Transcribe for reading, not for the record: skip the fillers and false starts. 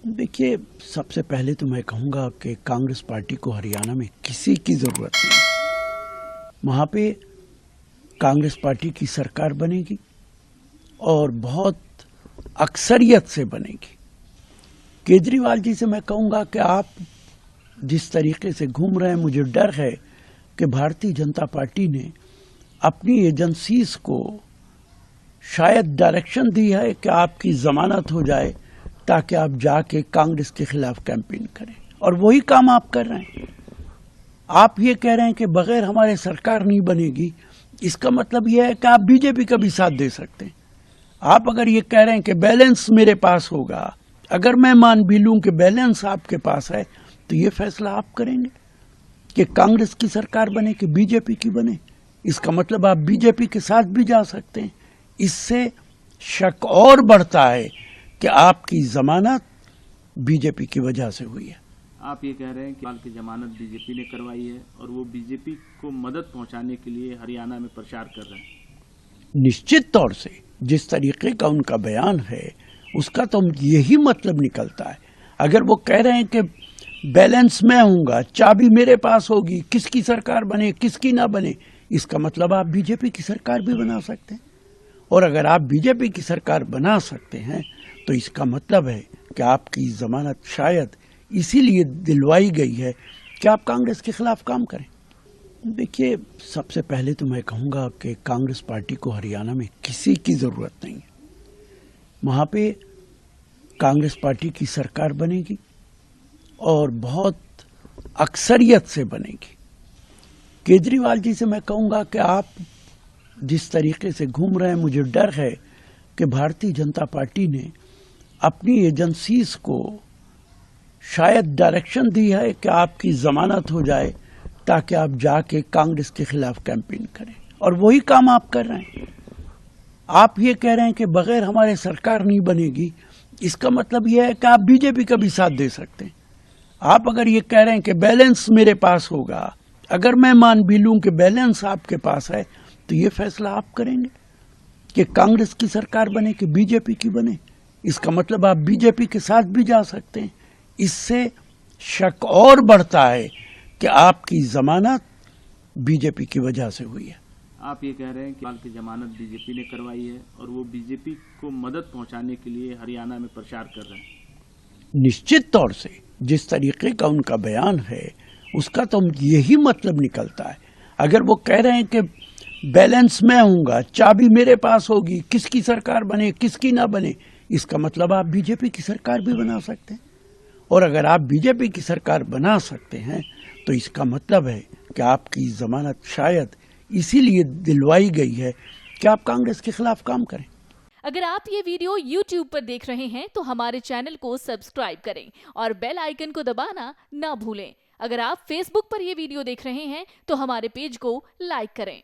देखिए, सबसे पहले तो मैं कहूँगा कि कांग्रेस पार्टी को हरियाणा में किसी की ज़रूरत नहीं है। वहाँ पे कांग्रेस पार्टी की सरकार बनेगी और बहुत अक्सरियत से बनेगी। केजरीवाल जी से मैं कहूँगा कि आप जिस तरीके से घूम रहे हैं, मुझे डर है कि भारतीय जनता पार्टी ने अपनी एजेंसीज को शायद डायरेक्शन दी है कि आपकी जमानत हो जाए ताकि आप जाके कांग्रेस के खिलाफ कैंपेन करें, और वही काम आप कर रहे हैं। आप ये कह रहे हैं कि बगैर हमारे सरकार नहीं बनेगी, इसका मतलब यह है कि आप बीजेपी का भी साथ दे सकते हैं। आप अगर ये कह रहे हैं कि बैलेंस मेरे पास होगा, अगर मैं मान भी लूं कि बैलेंस आपके पास है, तो ये फैसला आप करेंगे कि कांग्रेस की सरकार बने कि बीजेपी की बने। इसका मतलब आप बीजेपी के साथ भी जा सकते हैं। इससे शक और बढ़ता है कि आपकी जमानत बीजेपी की वजह से हुई है। आप ये कह रहे हैं कि की जमानत बीजेपी ने करवाई है और वो बीजेपी को मदद पहुंचाने के लिए हरियाणा में प्रचार कर रहे हैं। निश्चित तौर से जिस तरीके का उनका बयान है, उसका तो यही मतलब निकलता है। अगर वो कह रहे हैं कि बैलेंस मैं हूंगा, चाबी मेरे पास होगी, किसकी सरकार बने किसकी ना बने, इसका मतलब आप बीजेपी की सरकार भी बना सकते हैं। और अगर आप बीजेपी की सरकार बना सकते हैं तो इसका मतलब है कि आपकी जमानत शायद इसीलिए दिलवाई गई है कि आप कांग्रेस के खिलाफ काम करें। देखिए, सबसे पहले तो मैं कहूँगा कि कांग्रेस पार्टी को हरियाणा में किसी की ज़रूरत नहीं है। वहाँ पे कांग्रेस पार्टी की सरकार बनेगी और बहुत अक्सरियत से बनेगी। केजरीवाल जी से मैं कहूँगा कि आप जिस तरीके से घूम रहे हैं, मुझे डर है कि भारतीय जनता पार्टी ने अपनी एजेंसीज को शायद डायरेक्शन दी है कि आपकी जमानत हो जाए ताकि आप जाके कांग्रेस के खिलाफ कैंपेन करें, और वही काम आप कर रहे हैं। आप ये कह रहे हैं कि बगैर हमारे सरकार नहीं बनेगी, इसका मतलब यह है कि आप बीजेपी का भी साथ दे सकते हैं। आप अगर ये कह रहे हैं कि बैलेंस मेरे पास होगा, अगर मैं मान भी लूं कि बैलेंस आपके पास है, तो ये फैसला आप करेंगे कि कांग्रेस की सरकार बने कि बीजेपी की बने। इसका मतलब आप बीजेपी के साथ भी जा सकते हैं। इससे शक और बढ़ता है कि आपकी जमानत बीजेपी की वजह से हुई है। आप ये कह रहे हैं कि की जमानत बीजेपी ने करवाई है और वो बीजेपी को मदद पहुंचाने के लिए हरियाणा में प्रचार कर रहे हैं। निश्चित तौर से जिस तरीके का उनका बयान है, उसका तो यही मतलब निकलता है। अगर वो कह रहे हैं कि बैलेंस मैं हूंगा, चाबी मेरे पास होगी, किसकी सरकार बने किसकी ना बने, इसका मतलब आप बीजेपी की सरकार भी बना सकते हैं। और अगर आप बीजेपी की सरकार बना सकते हैं तो इसका मतलब है कि आपकी जमानत शायद इसीलिए दिलवाई गई है कि आप कांग्रेस के खिलाफ काम करें। अगर आप ये वीडियो YouTube पर देख रहे हैं तो हमारे चैनल को सब्सक्राइब करें और बेल आइकन को दबाना ना भूलें। अगर आप Facebook पर ये वीडियो देख रहे हैं तो हमारे पेज को लाइक करें।